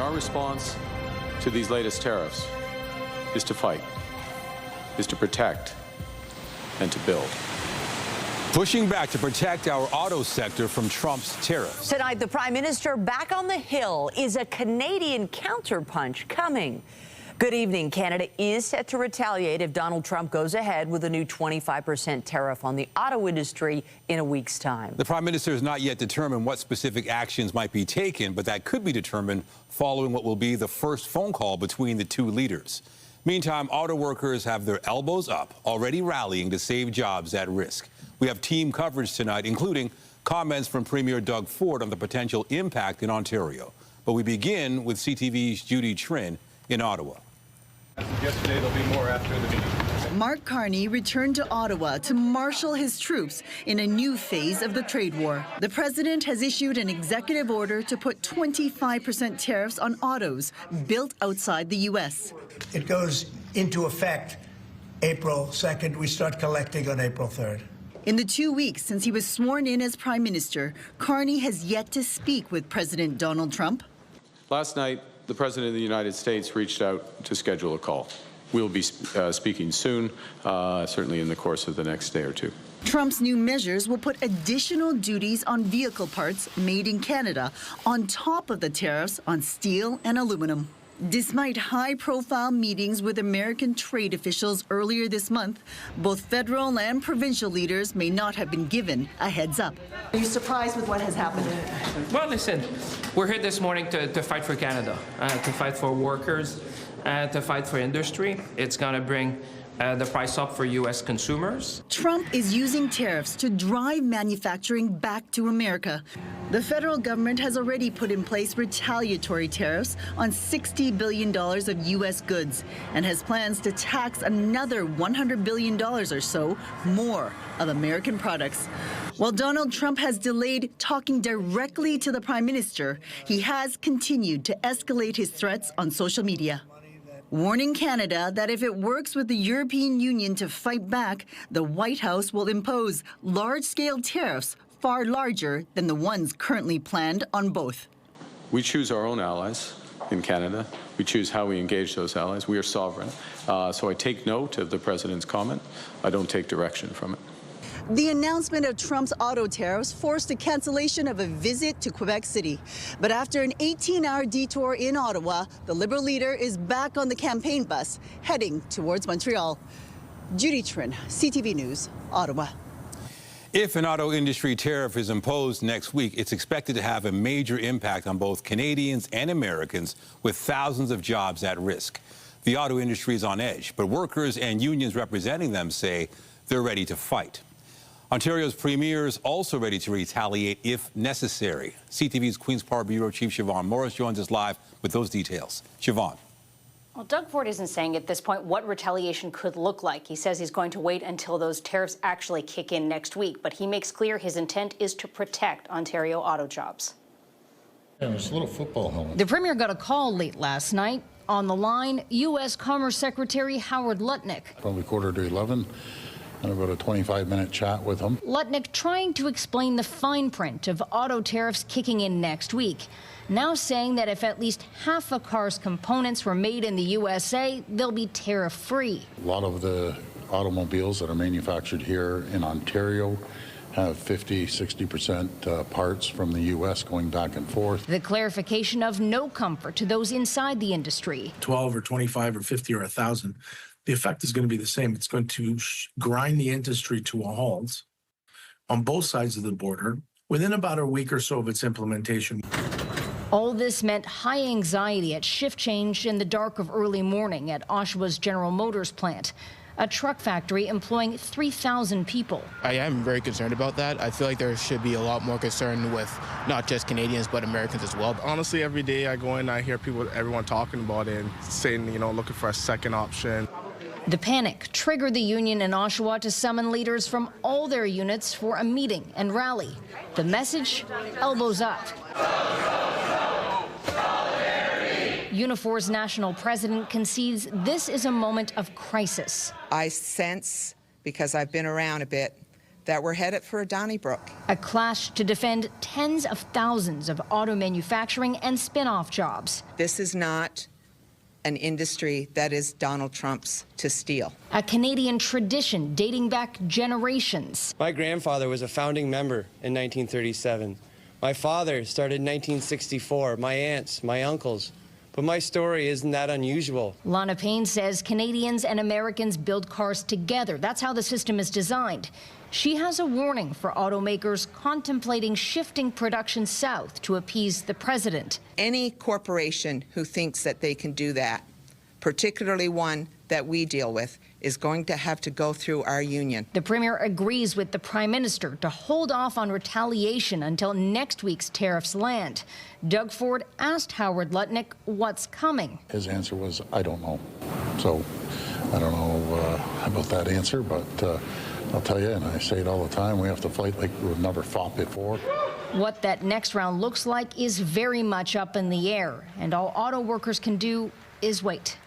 our response to these latest tariffs is to fight, is to protect, and to build. Pushing back to protect our auto sector from Trump's tariffs. Tonight, the Prime Minister back on the Hill. Is a Canadian counterpunch coming? Good evening. Canada is set to retaliate if Donald Trump goes ahead with a new 25% tariff on the auto industry in a week's time. The Prime Minister has not yet determined what specific actions might be taken, but that could be determined following what will be the first phone call between the two leaders. Meantime, auto workers have their elbows up, already rallying to save jobs at risk. We have team coverage tonight, including comments from Premier Doug Ford on the potential impact in Ontario. But we begin with CTV's Judy Trin in Ottawa. Yesterday, there'll be more after the meeting. Mark Carney returned to Ottawa to marshal his troops in a new phase of the trade war. The president has issued an executive order to put 25% tariffs on autos built outside the U.S. It goes into effect April 2nd. We start collecting on April 3rd. In the 2 weeks since he was sworn in as prime minister, Carney has yet to speak with President Donald Trump. Last night, the President of the United States reached out to schedule a call. We'll be speaking soon, certainly in the course of the next day or two. Trump's new measures will put additional duties on vehicle parts made in Canada on top of the tariffs on steel and aluminum. Despite high-profile meetings with American trade officials earlier this month, both federal and provincial leaders may not have been given a heads up. Are you surprised with what has happened? Well, listen, we're here this morning to fight for Canada, to fight for workers, to fight for industry. It's going to bring the price up for U.S. consumers. Trump is using tariffs to drive manufacturing back to America. The federal government has already put in place retaliatory tariffs on $60 billion of U.S. goods and has plans to tax another $100 billion or so more of American products. While Donald Trump has delayed talking directly to the Prime Minister, he has continued to escalate his threats on social media, warning Canada that if it works with the European Union to fight back, the White House will impose large-scale tariffs far larger than the ones currently planned on both. We choose our own allies in Canada. We choose how we engage those allies. We are sovereign. So I take note of the President's comment. I don't take direction from it. The announcement of Trump's auto tariffs forced a cancellation of a visit to Quebec City. But after an 18-hour detour in Ottawa, the Liberal leader is back on the campaign bus, heading towards Montreal. Judy Trin, CTV News, Ottawa. If an auto industry tariff is imposed next week, it's expected to have a major impact on both Canadians and Americans, with thousands of jobs at risk. The auto industry is on edge, but workers and unions representing them say they're ready to fight. Ontario's premier is also ready to retaliate if necessary. CTV's Queen's Park Bureau Chief Siobhan Morris joins us live with those details. Siobhan. Well, Doug Ford isn't saying at this point what retaliation could look like. He says he's going to wait until those tariffs actually kick in next week, but he makes clear his intent is to protect Ontario auto jobs. Yeah, there's a little football helmet. The premier got a call late last night. On the line, U.S. Commerce Secretary Howard Lutnick. Probably 10:45. And about a 25-minute chat with him. Lutnick trying to explain the fine print of auto tariffs kicking in next week, now saying that if at least half a car's components were made in the USA, they'll be tariff-free. A lot of the automobiles that are manufactured here in Ontario have 50–60% parts from the U.S. going back and forth. The clarification of no comfort to those inside the industry. 12 or 25 or 50 or 1,000. The effect is going to be the same. It's going to grind the industry to a halt on both sides of the border within about a week or so of its implementation. All this meant high anxiety at shift change in the dark of early morning at Oshawa's General Motors plant, a truck factory employing 3,000 people. I am very concerned about that. I feel like there should be a lot more concern with not just Canadians, but Americans as well. Honestly, every day I go in, I hear everyone talking about it and saying, looking for a second option. The panic triggered the union in Oshawa to summon leaders from all their units for a meeting and rally. The message, elbows up. Unifor's national president concedes this is a moment of crisis. I sense, because I've been around a bit, that we're headed for Donnybrook. A clash to defend tens of thousands of auto manufacturing and spin-off jobs. This is not an industry that is Donald Trump's to steal. A Canadian tradition dating back generations. My grandfather was a founding member in 1937. My father started in 1964, my aunts, my uncles. But my story isn't that unusual. Lana Payne says Canadians and Americans build cars together. That's how the system is designed. She has a warning for automakers contemplating shifting production south to appease the president. Any corporation who thinks that they can do that, particularly one that we deal with, is going to have to go through our union. The premier agrees with the prime minister to hold off on retaliation until next week's tariffs land. Doug Ford asked Howard Lutnick what's coming. His answer was, I don't know. So I don't know about that answer, but I'll tell you, and I say it all the time, we have to fight like we've never fought before. What that next round looks like is very much up in the air, and all auto workers can do is wait.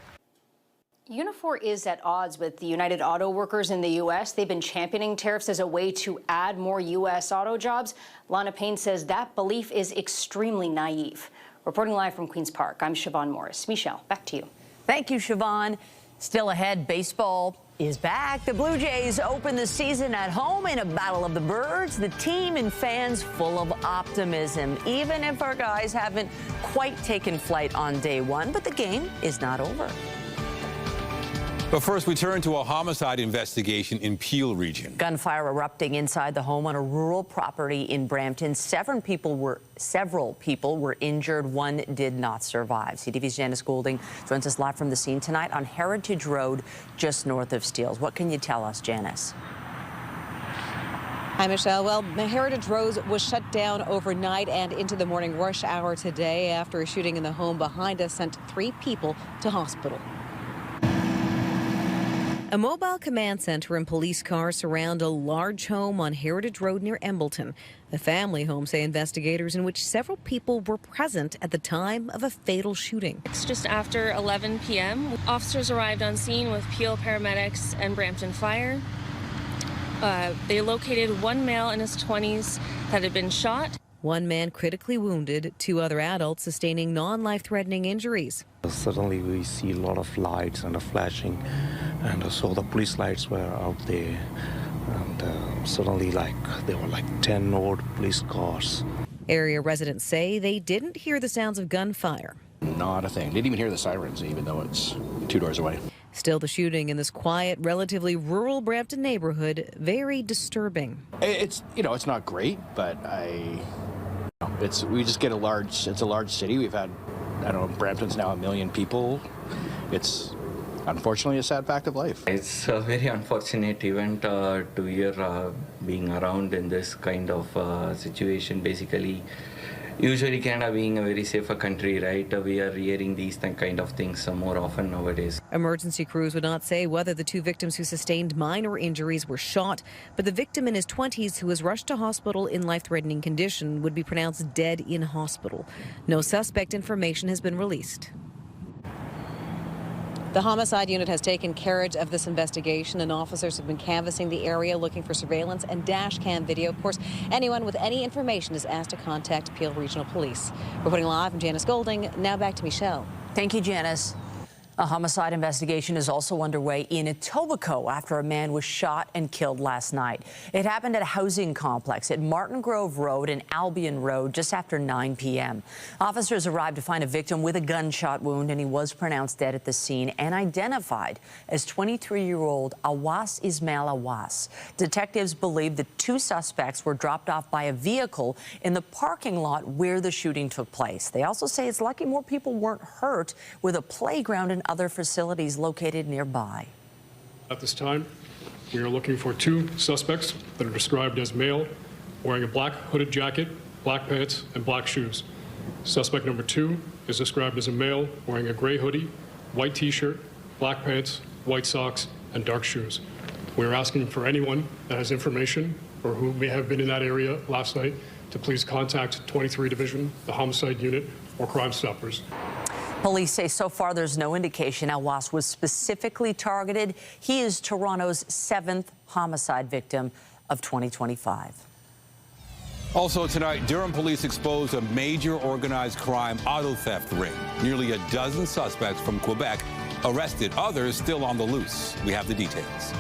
Unifor is at odds with the United Auto Workers in the U.S. They've been championing tariffs as a way to add more U.S. auto jobs. Lana Payne says that belief is extremely naive. Reporting live from Queen's Park, I'm Siobhan Morris. Michelle, back to you. Thank you, Siobhan. Still ahead, baseball is back. The Blue Jays open the season at home in a battle of the birds. The team and fans full of optimism, even if our guys haven't quite taken flight on day one. But the game is not over. But first, we turn to a homicide investigation in Peel region. Gunfire erupting inside the home on a rural property in Brampton. Several people were injured. One did not survive. CTV's Janice Goulding joins us live from the scene tonight on Heritage Road, just north of Steeles. What can you tell us, Janice? Hi, Michelle. Well, Heritage Road was shut down overnight and into the morning rush hour today after a shooting in the home behind us sent 3 people to hospital. A mobile command center and police cars surround a large home on Heritage Road near Embleton. The family home, say investigators, in which several people were present at the time of a fatal shooting. It's just after 11 p.m. Officers arrived on scene with Peel paramedics and Brampton Fire. They located one male in his 20s that had been shot. One man critically wounded, 2 other adults sustaining non-life-threatening injuries. Suddenly we see a lot of lights and a flashing, and so the police lights were out there, and suddenly there were 10 old police cars. Area residents say they didn't hear the sounds of gunfire. Not a thing. Didn't even hear the sirens, even though it's 2 doors away. Still, the shooting in this quiet, relatively rural Brampton neighborhood very disturbing. It's not great, but we just get it's a large city. We've had, I don't know, Brampton's now 1 million people. It's unfortunately a sad fact of life. It's a very unfortunate event to hear being around in this kind of situation. Basically, usually Canada being a very safer country, right? We are hearing these kind of things more often nowadays. Emergency crews would not say whether the 2 victims who sustained minor injuries were shot, but the victim in his 20s who was rushed to hospital in life-threatening condition would be pronounced dead in hospital. No suspect information has been released. The homicide unit has taken carriage of this investigation, and officers have been canvassing the area looking for surveillance and dash cam video. Of course, anyone with any information is asked to contact Peel Regional Police. Reporting live, I'm Janice Goulding. Now back to Michelle. Thank you, Janice. A homicide investigation is also underway in Etobicoke after a man was shot and killed last night. It happened at a housing complex at Martin Grove Road and Albion Road just after 9 p.m. Officers arrived to find a victim with a gunshot wound, and he was pronounced dead at the scene and identified as 23-year-old Awas Ismail Awas. Detectives believe the 2 suspects were dropped off by a vehicle in the parking lot where the shooting took place. They also say it's lucky more people weren't hurt, with a playground and other facilities located nearby. At this time, we are looking for 2 suspects that are described as male, wearing a black hooded jacket, black pants, and black shoes. Suspect number 2 is described as a male wearing a gray hoodie, white t-shirt, black pants, white socks, and dark shoes. We are asking for anyone that has information or who may have been in that area last night to please contact 23 Division, the Homicide Unit, or Crime Stoppers. Police say so far there's no indication Awas was specifically targeted. He is Toronto's 7th homicide victim of 2025. Also tonight, Durham police exposed a major organized crime auto theft ring. Nearly a dozen suspects from Quebec arrested, others still on the loose. We have the details.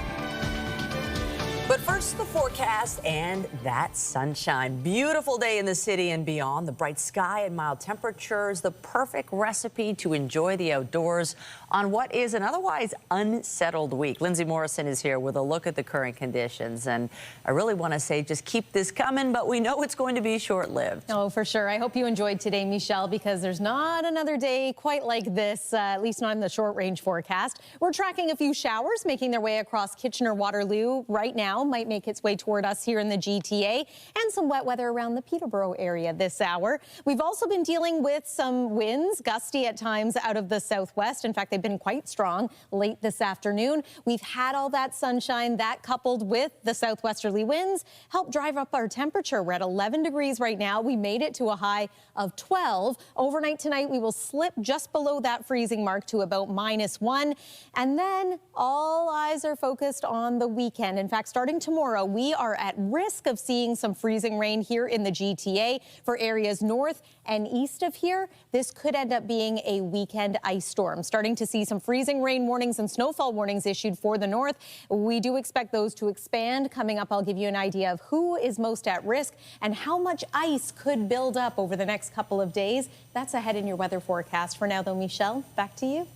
But first, the forecast and that sunshine. Beautiful day in the city and beyond. The bright sky and mild temperatures, the perfect recipe to enjoy the outdoors on what is an otherwise unsettled week. Lindsay Morrison is here with a look at the current conditions. And I really want to say just keep this coming, but we know it's going to be short-lived. Oh, for sure. I hope you enjoyed today, Michelle, because there's not another day quite like this, at least not in the short-range forecast. We're tracking a few showers making their way across Kitchener-Waterloo right now. Might make its way toward us here in the GTA, and some wet weather around the Peterborough area this hour. We've also been dealing with some winds, gusty at times out of the southwest. In fact, they've been quite strong late this afternoon. We've had all that sunshine, that coupled with the southwesterly winds, helped drive up our temperature. We're at 11 degrees right now. We made it to a high of 12. Overnight tonight, we will slip just below that freezing mark to about -1. And then all eyes are focused on the weekend. In fact, starting tomorrow, we are at risk of seeing some freezing rain here in the GTA for areas north and east of here. This could end up being a weekend ice storm. Starting to see some freezing rain warnings and snowfall warnings issued for the north. We do expect those to expand. Coming up, I'll give you an idea of who is most at risk and how much ice could build up over the next couple of days. That's ahead in your weather forecast. For now, though, Michelle, back to you.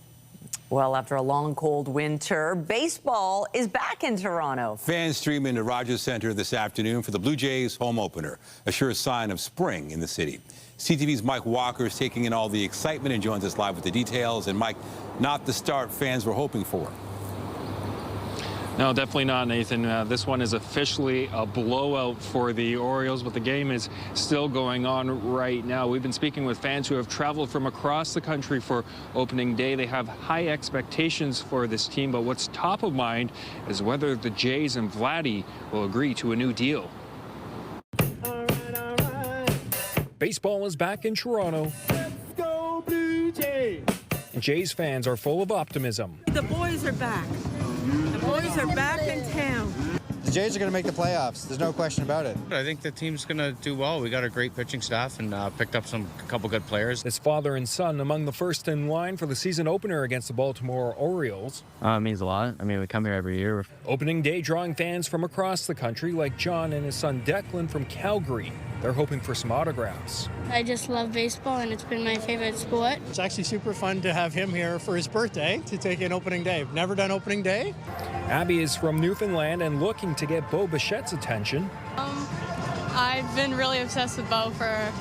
Well, after a long, cold winter, baseball is back in Toronto. Fans stream into Rogers Centre this afternoon for the Blue Jays home opener, a sure sign of spring in the city. CTV's Mike Walker is taking in all the excitement and joins us live with the details. And Mike, not the start fans were hoping for. No, definitely not, Nathan. This one is officially a blowout for the Orioles, but the game is still going on right now. We've been speaking with fans who have traveled from across the country for opening day. They have high expectations for this team, but what's top of mind is whether the Jays and Vladdy will agree to a new deal. Baseball is back in Toronto. Let's go, Blue Jays! Jays fans are full of optimism. The boys are back. The boys are back in town. The Jays are going to make the playoffs. There's no question about it. I think the team's going to do well. We got a great pitching staff and picked up a couple good players. This father and son among the first in line for the season opener against the Baltimore Orioles. It means a lot. I mean, we come here every year. Opening day drawing fans from across the country like John and his son Declan from Calgary. They're hoping for some autographs. I just love baseball, and it's been my favorite sport. It's actually super fun to have him here for his birthday to take in opening day. Never done opening day. Abby is from Newfoundland and looking to get Bo Bichette's attention. I've been really obsessed with Bo for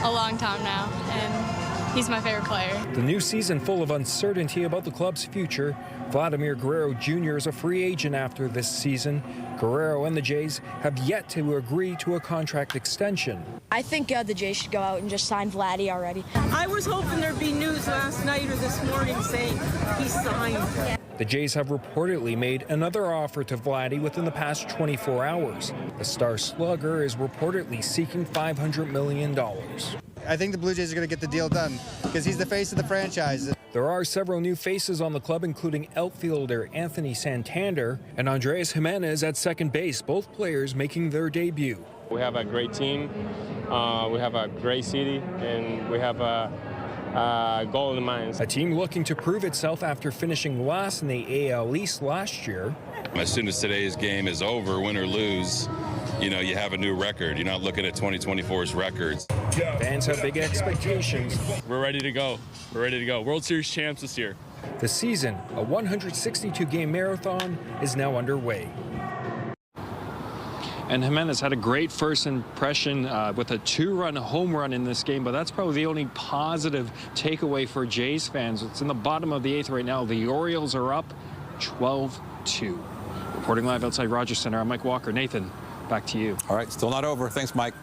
a long time now, and he's my favorite player. The new season full of uncertainty about the club's future. Vladimir Guerrero Jr. is a free agent after this season. Guerrero and the Jays have yet to agree to a contract extension. I think the Jays should go out and just sign Vladdy already. I was hoping there'd be news last night or this morning saying he signed. The Jays have reportedly made another offer to Vladdy within the past 24 hours. The star slugger is reportedly seeking $500 million. I think the Blue Jays are going to get the deal done because he's the face of the franchise. There are several new faces on the club, including outfielder Anthony Santander and Andres Jimenez at second base, both players making their debut. We have a great team, we have a great city, and we have a goal in mind. A team looking to prove itself after finishing last in the AL East last year. As soon as today's game is over, win or lose, you know, you have a new record. You're not looking at 2024's records. Fans have big expectations. We're ready to go. We're ready to go. World Series champs this year. The season, a 162-game marathon, is now underway. And Jimenez had a great first impression with a 2-run home run in this game, but that's probably the only positive takeaway for Jays fans. It's in the bottom of the 8th right now. The Orioles are up 12-2. Reporting live outside Rogers Centre, I'm Mike Walker. Nathan, back to you. All right, still not over. Thanks, Mike.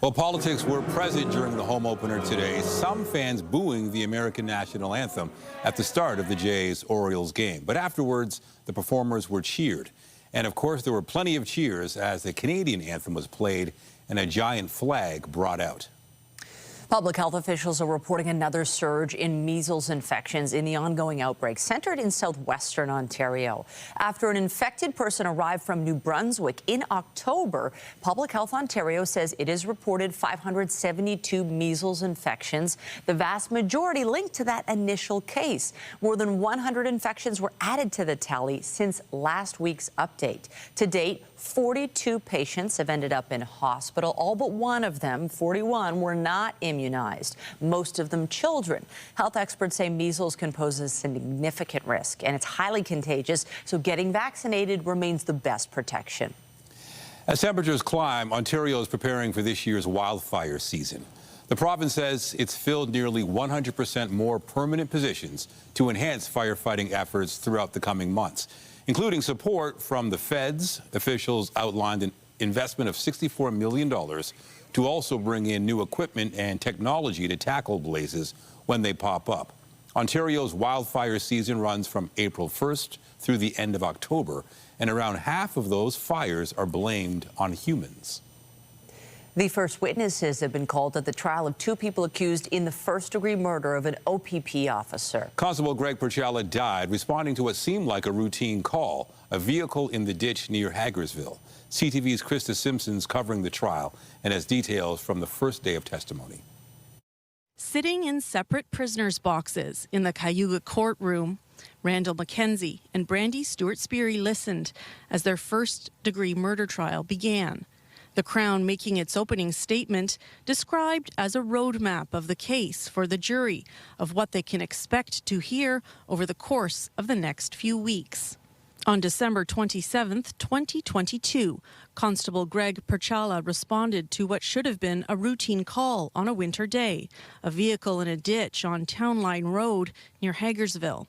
Well, politics were present during the home opener today. Some fans booing the American national anthem at the start of the Jays-Orioles game. But afterwards, the performers were cheered. And, of course, there were plenty of cheers as the Canadian anthem was played and a giant flag brought out. Public health officials are reporting another surge in measles infections in the ongoing outbreak centered in southwestern Ontario. After an infected person arrived from New Brunswick in October, Public Health Ontario says it has reported 572 measles infections, the vast majority linked to that initial case. More than 100 infections were added to the tally since last week's update. To date, 42 patients have ended up in hospital. All but one of them, 41, were not immunized, most of them children. Health experts say measles can pose a significant risk, and it's highly contagious, so getting vaccinated remains the best protection. As temperatures climb, Ontario is preparing for this year's wildfire season. The province says it's filled nearly 100% more permanent positions to enhance firefighting efforts throughout the coming months, including support from the feds. Officials outlined an investment of $64 million to also bring in new equipment and technology to tackle blazes when they pop up. Ontario's wildfire season runs from April 1st through the end of October, and around half of those fires are blamed on humans. The first witnesses have been called at the trial of two people accused in the first-degree murder of an OPP officer. Constable Greg Perchala died responding to what seemed like a routine call, a vehicle in the ditch near Hagersville. CTV's Krista Simpson's covering the trial and has details from the first day of testimony. Sitting in separate prisoners' boxes in the Cayuga courtroom, Randall Mackenzie and Brandy Stewart-Speary listened as their first-degree murder trial began. The Crown, making its opening statement, described as a roadmap of the case for the jury of what they can expect to hear over the course of the next few weeks. On December 27, 2022, Constable Greg Perchala responded to what should have been a routine call on a winter day, a vehicle in a ditch on Town Line Road near Hagersville.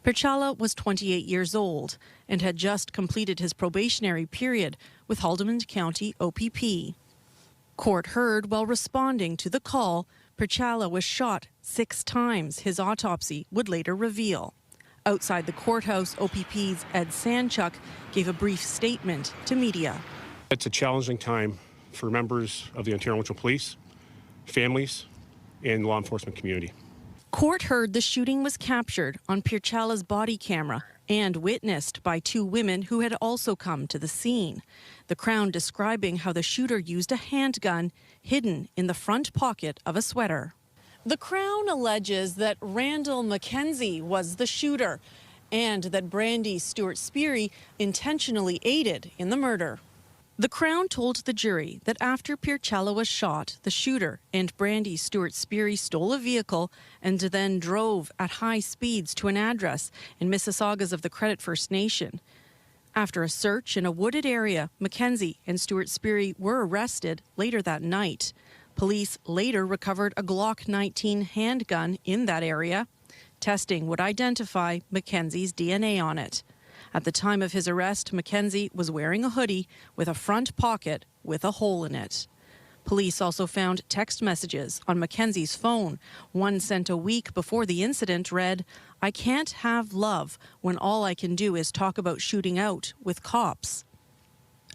Perchala was 28 years old and had just completed his probationary period with Haldimand County OPP. Court heard while responding to the call, Perchala was shot 6 times, his autopsy would later reveal. Outside the courthouse, OPP's Ed Sanchuk gave a brief statement to media. It's a challenging time for members of the Ontario Provincial Police, families, and law enforcement community. Court heard the shooting was captured on Perchala's body camera and witnessed by 2 women who had also come to the scene. The Crown describing how the shooter used a handgun hidden in the front pocket of a sweater. The Crown alleges that Randall Mackenzie was the shooter and that Brandy Stewart-Speary intentionally aided in the murder. The Crown told the jury that after Perchala was shot, the shooter and Brandy Stewart-Speary stole a vehicle and then drove at high speeds to an address in Mississaugas of the Credit First Nation. After a search in a wooded area, Mackenzie and Stewart-Speary were arrested later that night. Police later recovered a Glock 19 handgun in that area. Testing would identify Mackenzie's DNA on it. At the time of his arrest, Mackenzie was wearing a hoodie with a front pocket with a hole in it. Police also found text messages on Mackenzie's phone. One sent a week before the incident read, "I can't have love when all I can do is talk about shooting out with cops."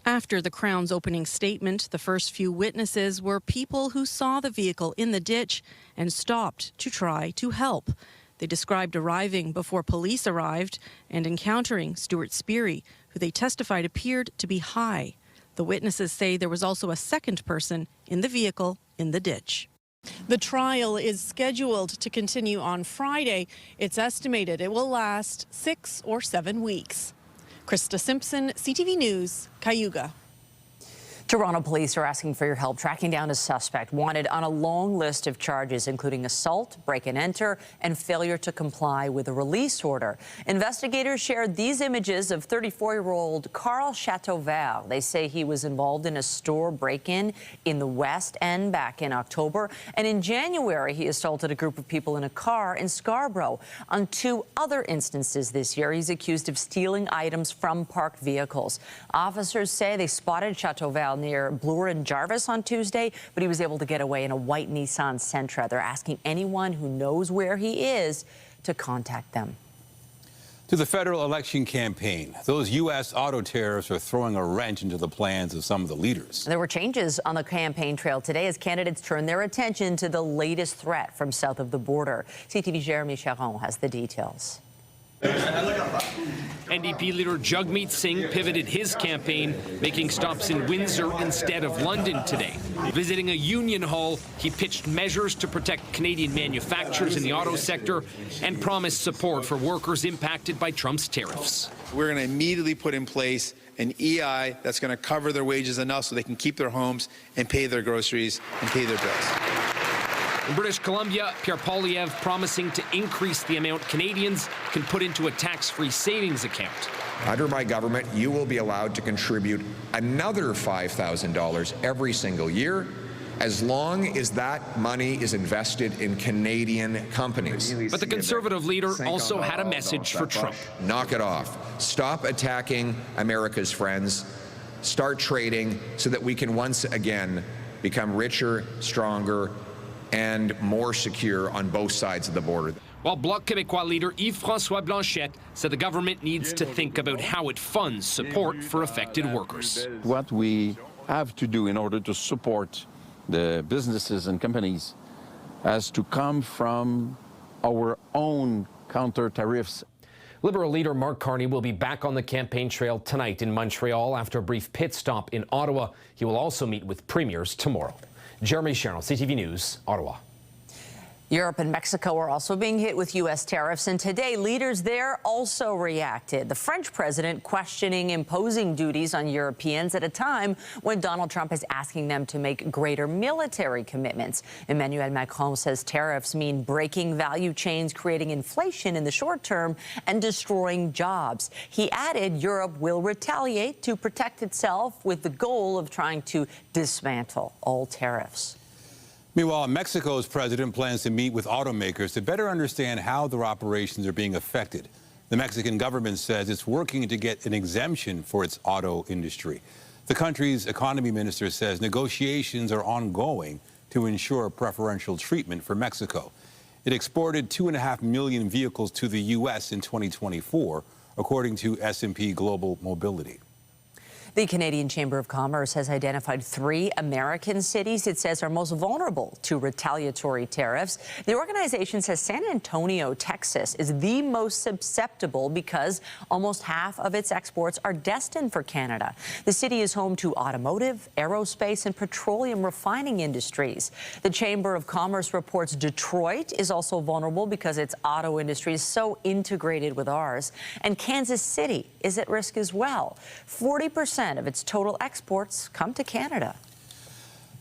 After the Crown's opening statement, the first few witnesses were people who saw the vehicle in the ditch and stopped to try to help. They described arriving before police arrived and encountering Stewart-Speary, who they testified appeared to be high. The witnesses say there was also a second person in the vehicle in the ditch. The trial is scheduled to continue on Friday. It's estimated it will last 6 or 7 weeks. Krista Simpson, CTV News, Cayuga. Toronto police are asking for your help tracking down a suspect wanted on a long list of charges, including assault, break and enter, and failure to comply with a release order. Investigators shared these images of 34-year-old Carl Chateauvert. They say he was involved in a store break-in in the West End back in October. And in January, he assaulted a group of people in a car in Scarborough. On 2 other instances this year, he's accused of stealing items from parked vehicles. Officers say they spotted Chateauvert near Bloor and Jarvis on Tuesday, but he was able to get away in a white Nissan Sentra. They're asking anyone who knows where he is to contact them. To the federal election campaign, those U.S. auto tariffs are throwing a wrench into the plans of some of the leaders. There were changes on the campaign trail today as candidates turn their attention to the latest threat from south of the border. CTV's Jeremy Charon has the details. NDP leader Jagmeet Singh pivoted his campaign, making stops in Windsor instead of London today. Visiting a union hall, he pitched measures to protect Canadian manufacturers in the auto sector and promised support for workers impacted by Trump's tariffs. We're going to immediately put in place an EI that's going to cover their wages enough so they can keep their homes and pay their groceries and pay their bills. In British Columbia, Pierre Poilievre promising to increase the amount Canadians can put into a tax-free savings account. Under my government, you will be allowed to contribute another $5,000 every single year, as long as that money is invested in Canadian companies. But the Conservative leader also had a message for Trump. Knock it off. Stop attacking America's friends. Start trading so that we can once again become richer, stronger, and more secure on both sides of the border. While Bloc Québécois leader Yves-François Blanchet said the government needs to think about how it funds support for affected workers. What we have to do in order to support the businesses and companies has to come from our own counter tariffs. Liberal leader Mark Carney will be back on the campaign trail tonight in Montreal after a brief pit stop in Ottawa. He will also meet with premiers tomorrow. Jeremy Sherrill, CTV News, Ottawa. Europe and Mexico are also being hit with U.S. tariffs, and today leaders there also reacted. The French president questioning imposing duties on Europeans at a time when Donald Trump is asking them to make greater military commitments. Emmanuel Macron says tariffs mean breaking value chains, creating inflation in the short term, and destroying jobs. He added Europe will retaliate to protect itself with the goal of trying to dismantle all tariffs. Meanwhile, Mexico's president plans to meet with automakers to better understand how their operations are being affected. The Mexican government says it's working to get an exemption for its auto industry. The country's economy minister says negotiations are ongoing to ensure preferential treatment for Mexico. It exported 2.5 million vehicles to the U.S. in 2024, according to S&P Global Mobility. The Canadian Chamber of Commerce has identified 3 American cities it says are most vulnerable to retaliatory tariffs. The organization says San Antonio, Texas, is the most susceptible because almost half of its exports are destined for Canada. The city is home to automotive, aerospace, and petroleum refining industries. The Chamber of Commerce reports Detroit is also vulnerable because its auto industry is so integrated with ours. And Kansas City is at risk as well. 40% of its total exports come to Canada.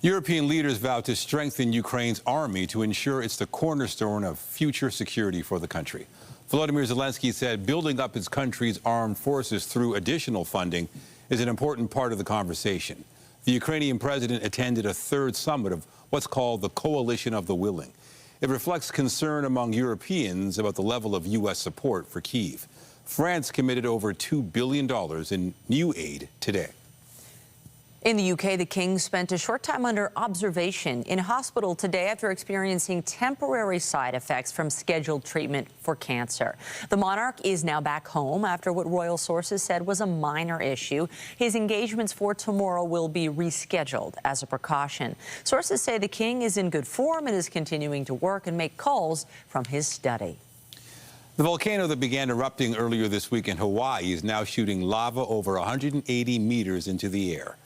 European leaders vowed to strengthen Ukraine's army to ensure it's the cornerstone of future security for the country. Volodymyr Zelensky said building up his country's armed forces through additional funding is an important part of the conversation. The Ukrainian president attended a 3rd summit of what's called the Coalition of the Willing. It reflects concern among Europeans about the level of U.S. support for Kyiv. France committed over $2 billion in new aid today. In the UK, the king spent a short time under observation in hospital today after experiencing temporary side effects from scheduled treatment for cancer. The monarch is now back home after what royal sources said was a minor issue. His engagements for tomorrow will be rescheduled as a precaution. Sources say the king is in good form and is continuing to work and make calls from his study. The volcano that began erupting earlier this week in Hawaii is now shooting lava over 180 meters into the air.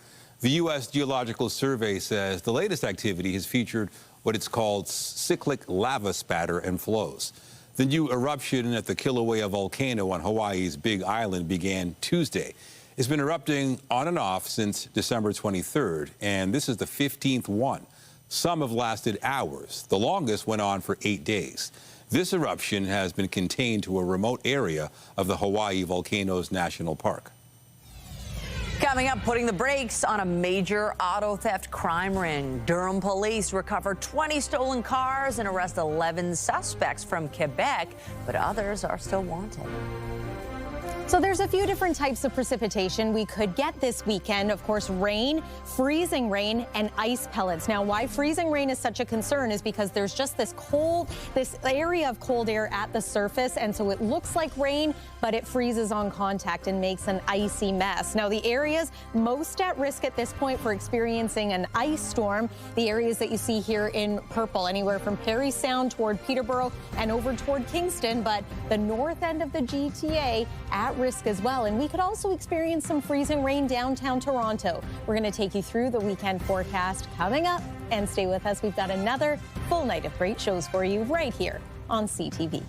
The U.S. Geological Survey says the latest activity has featured what it's called cyclic lava spatter and flows. The new eruption at the Kilauea volcano on Hawaii's Big Island began Tuesday. It's been erupting on and off since December 23rd, and this is the 15th one. Some have lasted hours. The longest went on for 8 days. This eruption has been contained to a remote area of the Hawaii Volcanoes National Park. Coming up, putting the brakes on a major auto theft crime ring. Durham police recover 20 stolen cars and arrest 11 suspects from Quebec, but others are still wanted. So there's a few different types of precipitation we could get this weekend. Of course, rain, freezing rain, and ice pellets. Now, why freezing rain is such a concern is because there's just this area of cold air at the surface, and so it looks like rain, but it freezes on contact and makes an icy mess. Now, the areas most at risk at this point for experiencing an ice storm, the areas that you see here in purple, anywhere from Parry Sound toward Peterborough and over toward Kingston, but the north end of the GTA at risk as well. And we could also experience some freezing rain downtown Toronto. We're going to take you through the weekend forecast coming up, and stay with us. We've got another full night of great shows for you right here on CTV.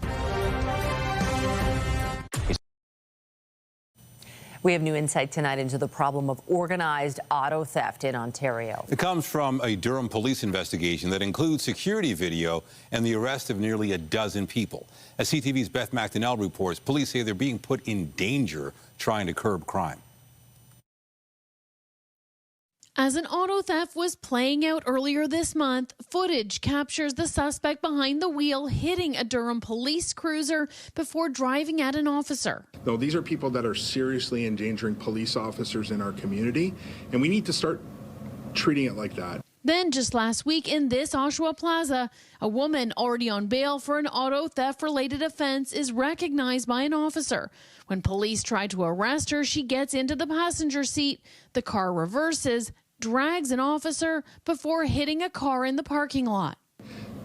We have new insight tonight into the problem of organized auto theft in Ontario. It comes from a Durham police investigation that includes security video and the arrest of nearly a dozen people. As CTV's Beth McDonnell reports, police say they're being put in danger trying to curb crime. As an auto theft was playing out earlier this month, footage captures the suspect behind the wheel hitting a Durham police cruiser before driving at an officer. No, these are people that are seriously endangering police officers in our community, and we need to start treating it like that. Then just last week in this Oshawa Plaza, a woman already on bail for an auto theft-related offense is recognized by an officer. When police try to arrest her, she gets into the passenger seat. The car reverses, drags an officer before hitting a car in the parking lot.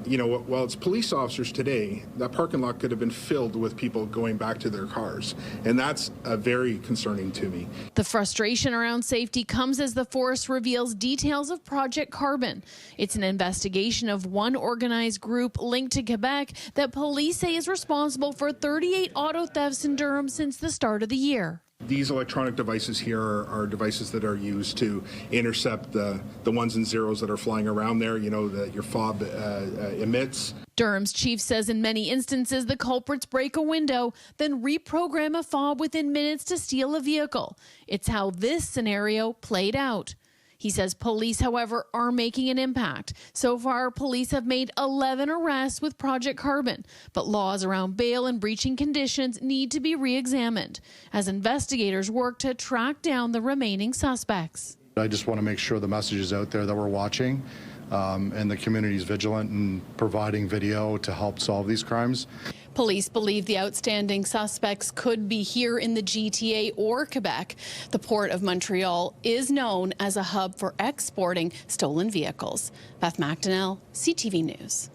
You know, while it's police officers today, that parking lot could have been filled with people going back to their cars. And that's very concerning to me. The frustration around safety comes as the force reveals details of Project Carbon. It's an investigation of one organized group linked to Quebec that police say is responsible for 38 auto thefts in Durham since the start of the year. These electronic devices here are devices that are used to intercept the ones and zeros that are flying around there, you know, that your fob emits. Durham's chief says in many instances the culprits break a window, then reprogram a fob within minutes to steal a vehicle. It's how this scenario played out. He says police, however, are making an impact. So far, police have made 11 arrests with Project Carbon, but laws around bail and breaching conditions need to be re-examined as investigators work to track down the remaining suspects. I just want to make sure the message is out there that we're watching and the community is vigilant in providing video to help solve these crimes. Police believe the outstanding suspects could be here in the GTA or Quebec. The Port of Montreal is known as a hub for exporting stolen vehicles. Beth McDonnell, CTV News.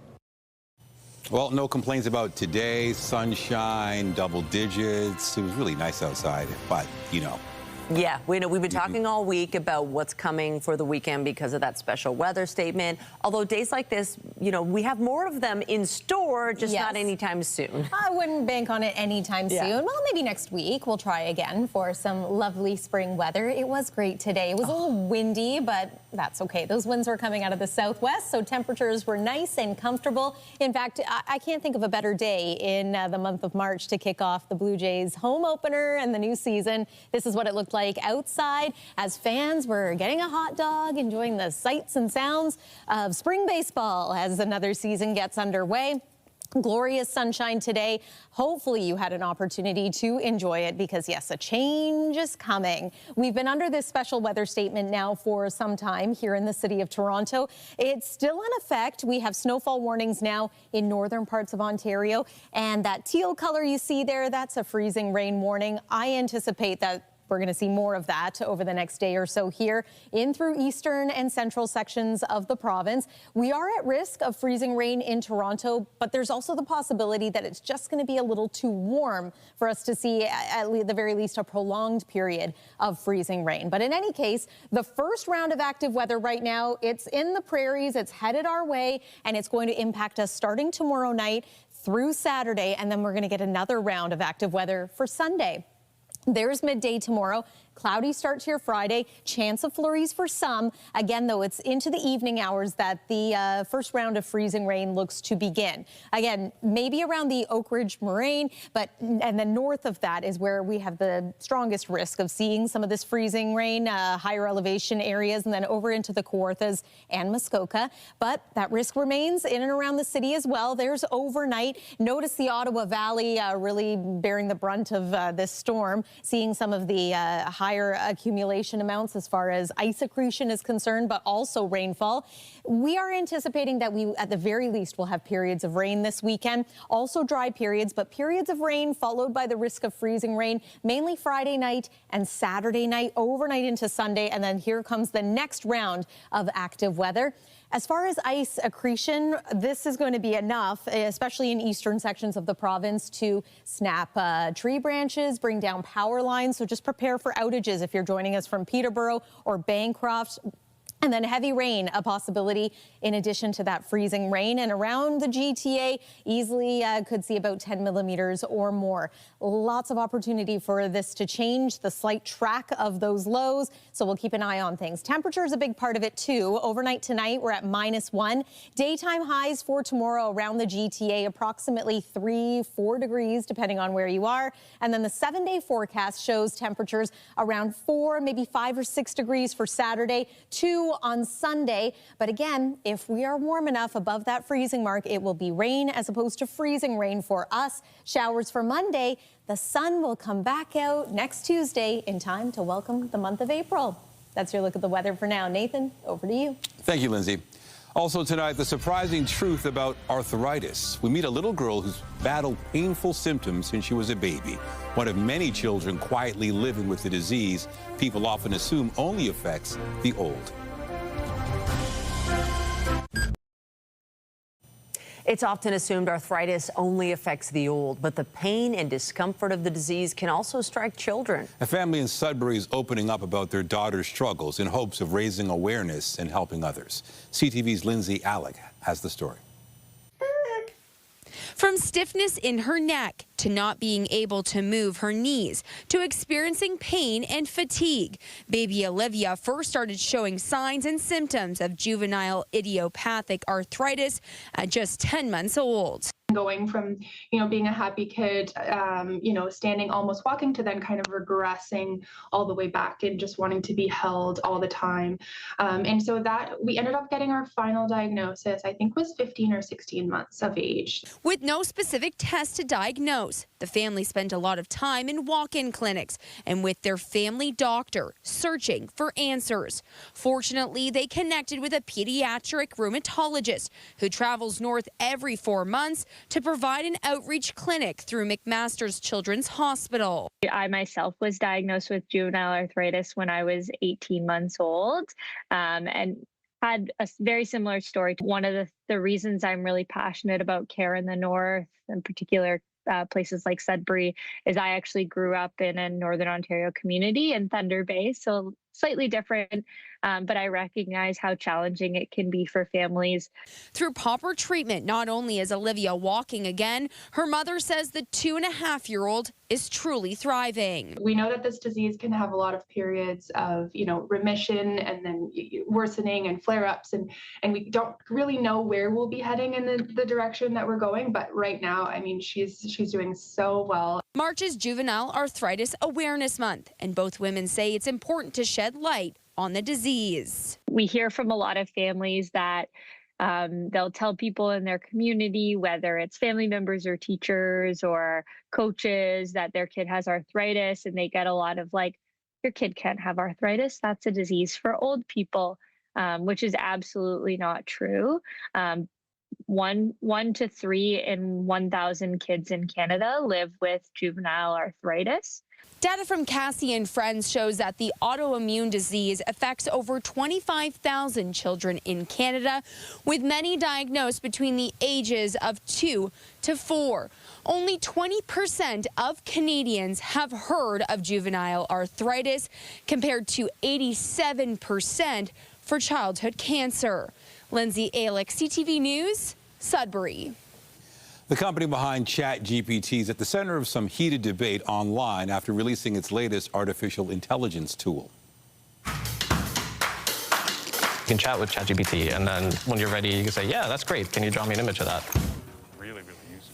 Well, no complaints about today. Sunshine, double digits. It was really nice outside, but, you know. Yeah, we've been talking all week about what's coming for the weekend because of that special weather statement. Although days like this, you know, we have more of them in store, just not anytime soon. I wouldn't bank on it anytime soon. Well, maybe next week we'll try again for some lovely spring weather. It was great today. It was a little windy, but that's okay. Those winds were coming out of the southwest, so temperatures were nice and comfortable. In fact, I can't think of a better day in the month of March to kick off the Blue Jays home opener and the new season. This is what it looked like outside as fans were getting a hot dog, enjoying the sights and sounds of spring baseball as another season gets underway. Glorious sunshine today. Hopefully you had an opportunity to enjoy it because, yes, a change is coming. We've been under this special weather statement now for some time here in the city of Toronto. It's still in effect. We have snowfall warnings now in northern parts of Ontario, and that teal color you see there, that's a freezing rain warning. I anticipate that we're going to see more of that over the next day or so here in through eastern and central sections of the province. We are at risk of freezing rain in Toronto, but there's also the possibility that it's just going to be a little too warm for us to see, at the very least, a prolonged period of freezing rain. But in any case, the first round of active weather right now, it's in the prairies, it's headed our way, and it's going to impact us starting tomorrow night through Saturday, and then we're going to get another round of active weather for Sunday. There's midday tomorrow. Cloudy start here Friday, chance of flurries for some. Again, though, it's into the evening hours that the first round of freezing rain looks to begin. Again, maybe around the Oak Ridge Moraine, and then north of that is where we have the strongest risk of seeing some of this freezing rain, higher elevation areas, and then over into the Kawarthas and Muskoka. But that risk remains in and around the city as well. There's overnight. Notice the Ottawa Valley really bearing the brunt of this storm, seeing some of the higher accumulation amounts as far as ice accretion is concerned, but also rainfall. We are anticipating that we, at the very least, will have periods of rain this weekend. Also dry periods, but periods of rain followed by the risk of freezing rain, mainly Friday night and Saturday night, overnight into Sunday, and then here comes the next round of active weather. As far as ice accretion, this is going to be enough, especially in eastern sections of the province, to snap tree branches, bring down power lines. So just prepare for outages if you're joining us from Peterborough or Bancroft. And then heavy rain, a possibility in addition to that freezing rain. And around the GTA, easily could see about 10 millimeters or more. Lots of opportunity for this to change, the slight track of those lows. So we'll keep an eye on things. Temperature is a big part of it, too. Overnight tonight, we're at -1. Daytime highs for tomorrow around the GTA, approximately 3-4 degrees, depending on where you are. And then the 7-day forecast shows temperatures around 4, maybe 5 or 6 degrees for Saturday, 2 on Sunday. But again, if we are warm enough above that freezing mark, it will be rain as opposed to freezing rain for us. Showers for Monday. The sun will come back out next Tuesday in time to welcome the month of April. That's your look at the weather for now. Nathan, over to you. Thank you, Lindsay. Also tonight, the surprising truth about arthritis. We meet a little girl who's battled painful symptoms since she was a baby. One of many children quietly living with the disease people often assume only affects the old. It's often assumed arthritis only affects the old, but the pain and discomfort of the disease can also strike children. A family in Sudbury is opening up about their daughter's struggles in hopes of raising awareness and helping others. CTV's Lindsay Alec has the story. From stiffness in her neck to not being able to move her knees to experiencing pain and fatigue, baby Olivia first started showing signs and symptoms of juvenile idiopathic arthritis at just 10 months old. Going from, being a happy kid, standing, almost walking, to then kind of regressing all the way back and just wanting to be held all the time. And so that we ended up getting our final diagnosis, I think was 15 or 16 months of age. With no specific test to diagnose, the family spent a lot of time in walk-in clinics and with their family doctor searching for answers. Fortunately, they connected with a pediatric rheumatologist who travels north every 4 months to provide an outreach clinic through McMaster's Children's Hospital. I myself was diagnosed with juvenile arthritis when I was 18 months old and had a very similar story. One of the reasons I'm really passionate about care in the north, in particular places like Sudbury, is I actually grew up in a Northern Ontario community in Thunder Bay, so slightly different, but I recognize how challenging it can be for families. Through proper treatment, not only is Olivia walking again, her mother says the 2.5-year-old is truly thriving. We know that this disease can have a lot of periods of, remission and then worsening and flare-ups, and we don't really know where we'll be heading in the direction that we're going. But right now, I mean, she's doing so well. March is Juvenile Arthritis Awareness Month, and both women say it's important to shed light on the disease. We hear from a lot of families that they'll tell people in their community, whether it's family members or teachers or coaches, that their kid has arthritis, and they get a lot of like, your kid can't have arthritis. That's a disease for old people, which is absolutely not true. 1 to 3 in 1,000 kids in Canada live with juvenile arthritis. Data from Cassie and Friends shows that the autoimmune disease affects over 25,000 children in Canada, with many diagnosed between the ages of 2 to 4. Only 20% of Canadians have heard of juvenile arthritis, compared to 87% for childhood cancer. Lindsay Alec, CTV News, Sudbury. The company behind ChatGPT is at the center of some heated debate online after releasing its latest artificial intelligence tool. You can chat with ChatGPT, and then when you're ready, you can say, yeah, that's great. Can you draw me an image of that?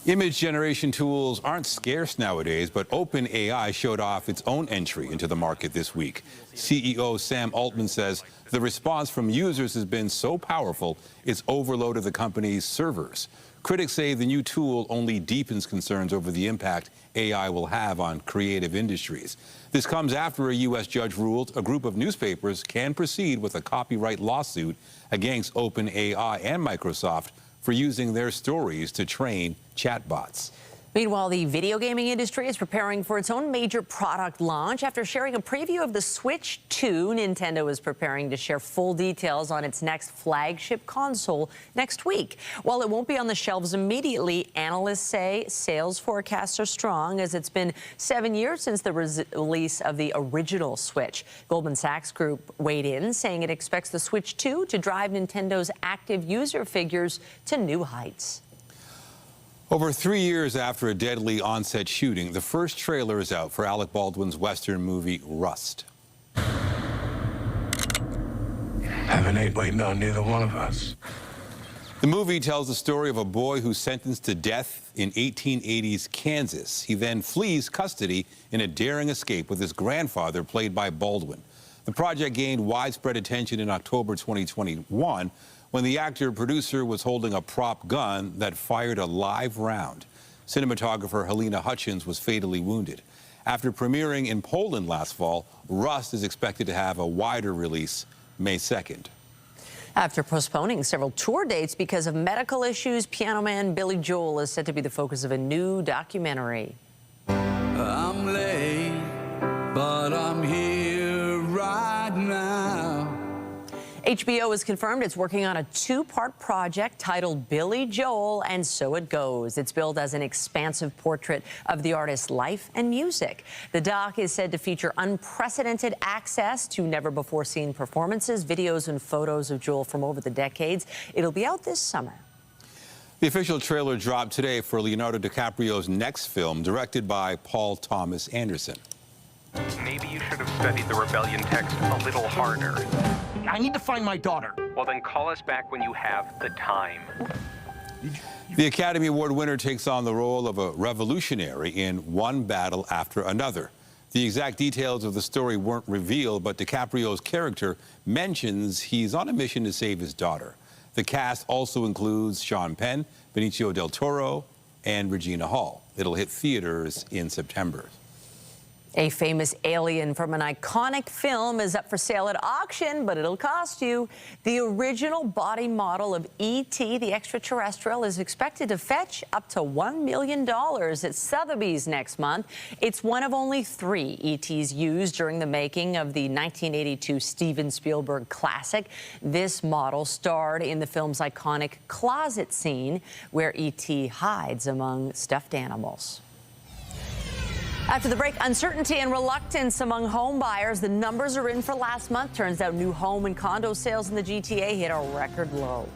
Image generation tools aren't scarce nowadays, but OpenAI showed off its own entry into the market this week. CEO Sam Altman says the response from users has been so powerful, it's overloaded the company's servers. Critics say the new tool only deepens concerns over the impact AI will have on creative industries. This comes after a U.S. judge ruled a group of newspapers can proceed with a copyright lawsuit against OpenAI and Microsoft for using their stories to train chatbots. Meanwhile, the video gaming industry is preparing for its own major product launch. After sharing a preview of the Switch 2, Nintendo is preparing to share full details on its next flagship console next week. While it won't be on the shelves immediately, analysts say sales forecasts are strong, as it's been 7 years since the release of the original Switch. Goldman Sachs Group weighed in, saying it expects the Switch 2 to drive Nintendo's active user figures to new heights. Over 3 years after a deadly on-set shooting, the first trailer is out for Alec Baldwin's Western movie, Rust. Heaven ain't waiting on neither one of us. The movie tells the story of a boy who's sentenced to death in 1880s Kansas. He then flees custody in a daring escape with his grandfather, played by Baldwin. The project gained widespread attention in October 2021, when the actor-producer was holding a prop gun that fired a live round. Cinematographer Helena Hutchins was fatally wounded. After premiering in Poland last fall, Rust is expected to have a wider release May 2nd. After postponing several tour dates because of medical issues, piano man Billy Joel is set to be the focus of a new documentary. I'm late, but I'm here right now. HBO has confirmed it's working on a two-part project titled Billy Joel, and So It Goes. It's billed as an expansive portrait of the artist's life and music. The doc is said to feature unprecedented access to never-before-seen performances, videos, and photos of Joel from over the decades. It'll be out this summer. The official trailer dropped today for Leonardo DiCaprio's next film, directed by Paul Thomas Anderson. Maybe you should have studied the rebellion text a little harder. I need to find my daughter. Well, then call us back when you have the time. The Academy Award winner takes on the role of a revolutionary in One Battle After Another. The exact details of the story weren't revealed, but DiCaprio's character mentions he's on a mission to save his daughter. The cast also includes Sean Penn, Benicio del Toro, and Regina Hall. It'll hit theaters in September. A famous alien from an iconic film is up for sale at auction, but it'll cost you. The original body model of E.T., the extraterrestrial, is expected to fetch up to $1 million at Sotheby's next month. It's one of only 3 E.T.s used during the making of the 1982 Steven Spielberg classic. This model starred in the film's iconic closet scene, where E.T. hides among stuffed animals. After the break, uncertainty and reluctance among home buyers. The numbers are in for last month. Turns out new home and condo sales in the GTA hit a record low.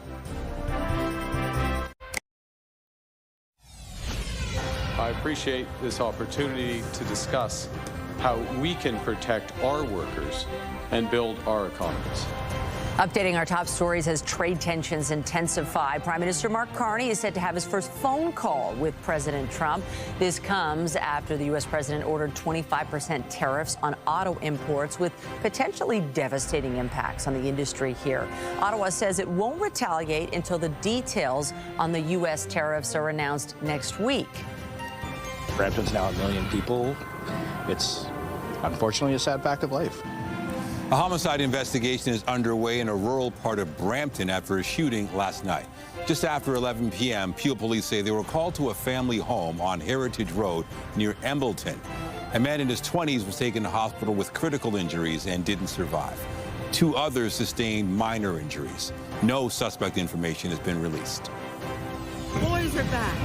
I appreciate this opportunity to discuss how we can protect our workers and build our economies. Updating our top stories as trade tensions intensify. Prime Minister Mark Carney is set to have his first phone call with President Trump. This comes after the U.S. president ordered 25% tariffs on auto imports, with potentially devastating impacts on the industry here. Ottawa says it won't retaliate until the details on the U.S. tariffs are announced next week. Brampton's now 1 million people. It's unfortunately a sad fact of life. A homicide investigation is underway in a rural part of Brampton after a shooting last night. Just after 11 p.m., Peel police say they were called to a family home on Heritage Road near Embleton. A man in his 20s was taken to hospital with critical injuries and didn't survive. 2 others sustained minor injuries. No suspect information has been released. The boys are back.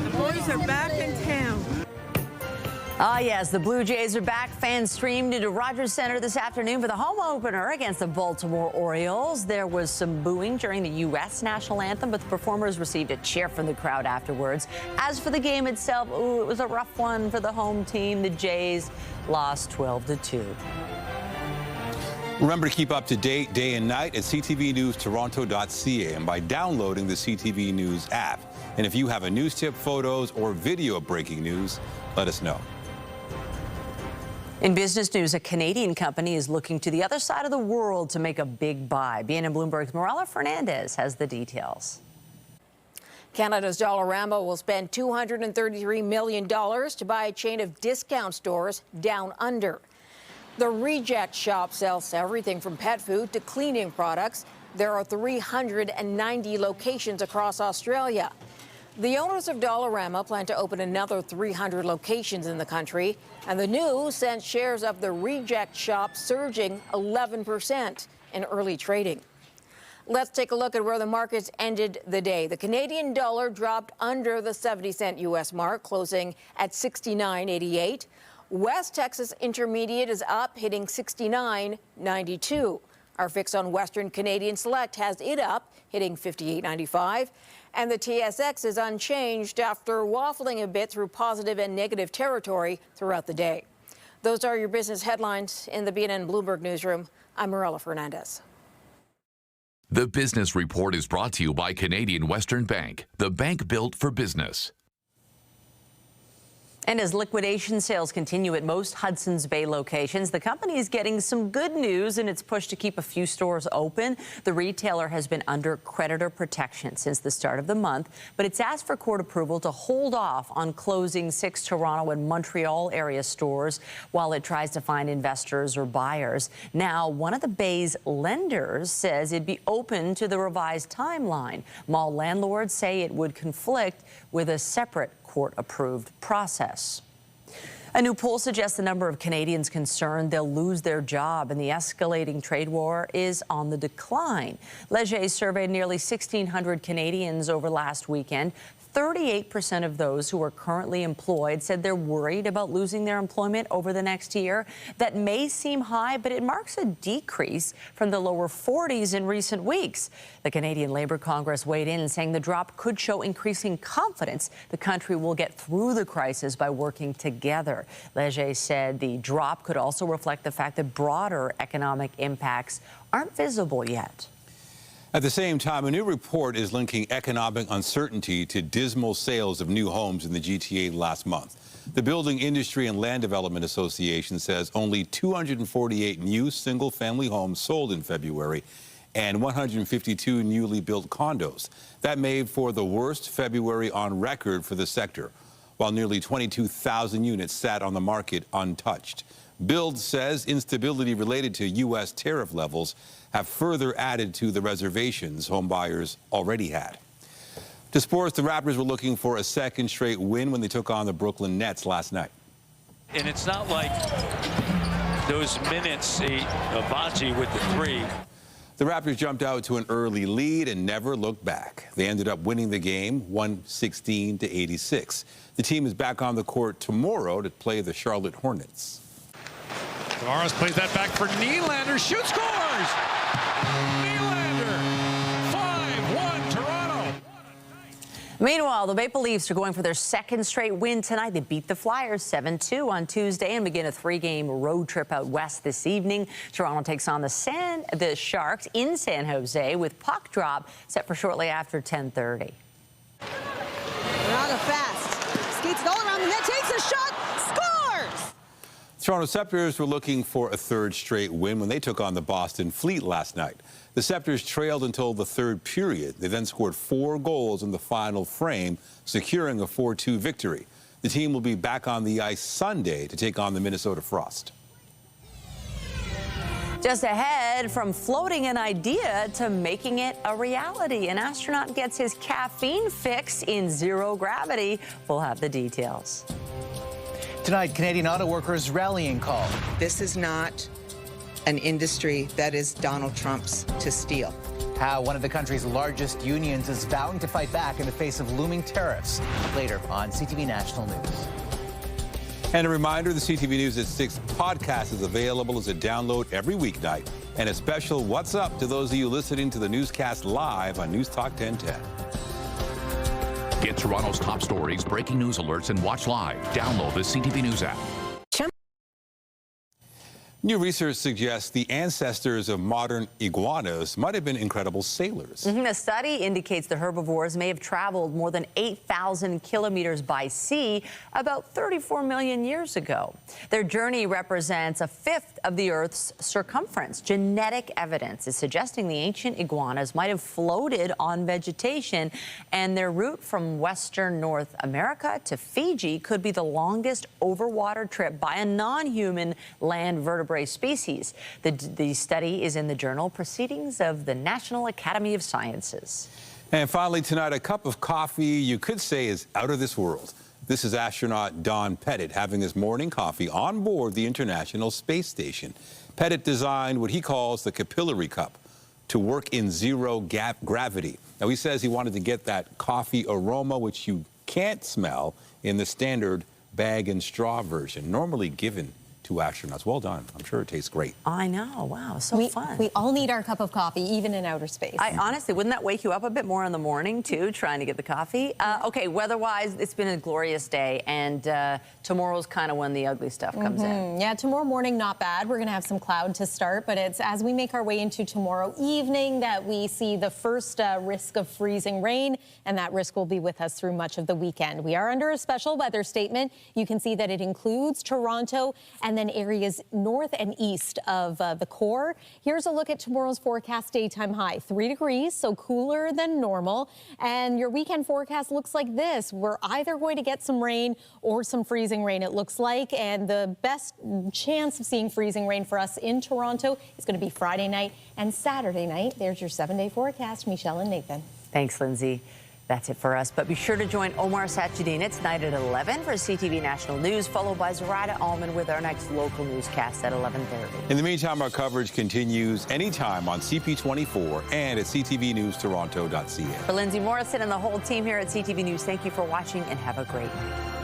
The boys are back in town. Ah, yes, the Blue Jays are back. Fans streamed into Rogers Center this afternoon for the home opener against the Baltimore Orioles. There was some booing during the U.S. national anthem, but the performers received a cheer from the crowd afterwards. As for the game itself, it was a rough one for the home team. The Jays lost 12-2. Remember to keep up to date day and night at ctvnewstoronto.ca and by downloading the CTV News app. And if you have a news tip, photos, or video of breaking news, let us know. In business news, a Canadian company is looking to the other side of the world to make a big buy. BNN Bloomberg's Morella Fernandez has the details. Canada's Dollarama will spend $233 million to buy a chain of discount stores down under. The Reject Shop sells everything from pet food to cleaning products. There are 390 locations across Australia. The owners of Dollarama plan to open another 300 locations in the country, and the news sent shares of the Reject Shop surging 11% in early trading. Let's take a look at where the markets ended the day. The Canadian dollar dropped under the 70-cent U.S. mark, closing at 69.88. West Texas Intermediate is up, hitting 69.92. Our fix on Western Canadian Select has it up, hitting 58.95. And the TSX is unchanged after waffling a bit through positive and negative territory throughout the day. Those are your business headlines in the BNN Bloomberg newsroom. I'm Morella Fernandez. The Business Report is brought to you by Canadian Western Bank, the bank built for business. And as liquidation sales continue at most Hudson's Bay locations, the company is getting some good news in its push to keep a few stores open. The retailer has been under creditor protection since the start of the month, but it's asked for court approval to hold off on closing 6 Toronto and Montreal area stores while it tries to find investors or buyers. Now, one of the Bay's lenders says it'd be open to the revised timeline. Mall landlords say it would conflict with a separate court-approved process. A new poll suggests the number of Canadians concerned they'll lose their job and the escalating trade war is on the decline. Leger surveyed nearly 1,600 Canadians over last weekend. 38% of those who are currently employed said they're worried about losing their employment over the next year. That may seem high, but it marks a decrease from the lower 40s in recent weeks. The Canadian Labour Congress weighed in, saying the drop could show increasing confidence the country will get through the crisis by working together. Leger said the drop could also reflect the fact that broader economic impacts aren't visible yet. At the same time, a new report is linking economic uncertainty to dismal sales of new homes in the GTA last month. The Building Industry and Land Development Association says only 248 new single-family homes sold in February and 152 newly built condos. That made for the worst February on record for the sector, while nearly 22,000 units sat on the market untouched. Build says instability related to U.S. tariff levels have further added to the reservations homebuyers already had. To sports, the Raptors were looking for a second straight win when they took on the Brooklyn Nets last night. And it's not like those minutes, Avachi with the three. The Raptors jumped out to an early lead and never looked back. They ended up winning the game 116-86. The team is back on the court tomorrow to play the Charlotte Hornets. Tavares plays that back for Nylander. Shoot, scores! Nylander, 5-1 Toronto. Meanwhile, the Maple Leafs are going for their second straight win tonight. They beat the Flyers 7-2 on Tuesday and begin a 3-game road trip out west this evening. Toronto takes on the Sharks in San Jose with puck drop set for shortly after 10:30. Toronto fast. Skates it all around the net, takes a shot, scores! Toronto Scepters were looking for a third straight win when they took on the Boston Fleet last night. The Scepters trailed until the third period. They then scored 4 goals in the final frame, securing a 4-2 victory. The team will be back on the ice Sunday to take on the Minnesota Frost. Just ahead, from floating an idea to making it a reality. An astronaut gets his caffeine fix in zero gravity. We'll have the details. Tonight, Canadian auto workers rallying call. This is not an industry that is Donald Trump's to steal. How one of the country's largest unions is vowing to fight back in the face of looming tariffs. Later on CTV National News. And a reminder, the CTV News at 6 podcast is available as a download every weeknight. And a special What's Up to those of you listening to the newscast live on News Talk 1010. Get Toronto's top stories, breaking news alerts, and watch live. Download the CTV News app. New research suggests the ancestors of modern iguanas might have been incredible sailors. A study indicates the herbivores may have traveled more than 8,000 kilometers by sea about 34 million years ago. Their journey represents a fifth of the Earth's circumference. Genetic evidence is suggesting the ancient iguanas might have floated on vegetation, and their route from western North America to Fiji could be the longest overwater trip by a non-human land vertebrate species. The study is in the journal Proceedings of the National Academy of Sciences. And finally tonight, a cup of coffee you could say is out of this world. This is astronaut Don Pettit having his morning coffee on board the International Space Station. Pettit designed what he calls the capillary cup to work in zero gravity. Now, he says he wanted to get that coffee aroma, which you can't smell in the standard bag and straw version, normally given to astronauts. Well done. I'm sure it tastes great. I know. Wow, so fun. We all need our cup of coffee, even in outer space. Honestly, wouldn't that wake you up a bit more in the morning, too, trying to get the coffee? Okay, weather-wise, it's been a glorious day, and tomorrow's kind of when the ugly stuff comes in. Yeah, tomorrow morning, not bad. We're going to have some cloud to start, but it's as we make our way into tomorrow evening that we see the first risk of freezing rain, and that risk will be with us through much of the weekend. We are under a special weather statement. You can see that it includes Toronto and then areas north and east of the core. Here's a look at tomorrow's forecast daytime high, 3 degrees, so cooler than normal. And your weekend forecast looks like this. We're either going to get some rain or some freezing rain, it looks like. And the best chance of seeing freezing rain for us in Toronto is going to be Friday night and Saturday night. There's your 7-day forecast. Michelle and Nathan. Thanks, Lindsay. That's it for us, but be sure to join Omar Sachedina tonight at 11 for CTV National News, followed by Zoraida Allman with our next local newscast at 11:30. In the meantime, our coverage continues anytime on CP24 and at ctvnewstoronto.ca. For Lindsay Morrison and the whole team here at CTV News, thank you for watching and have a great night.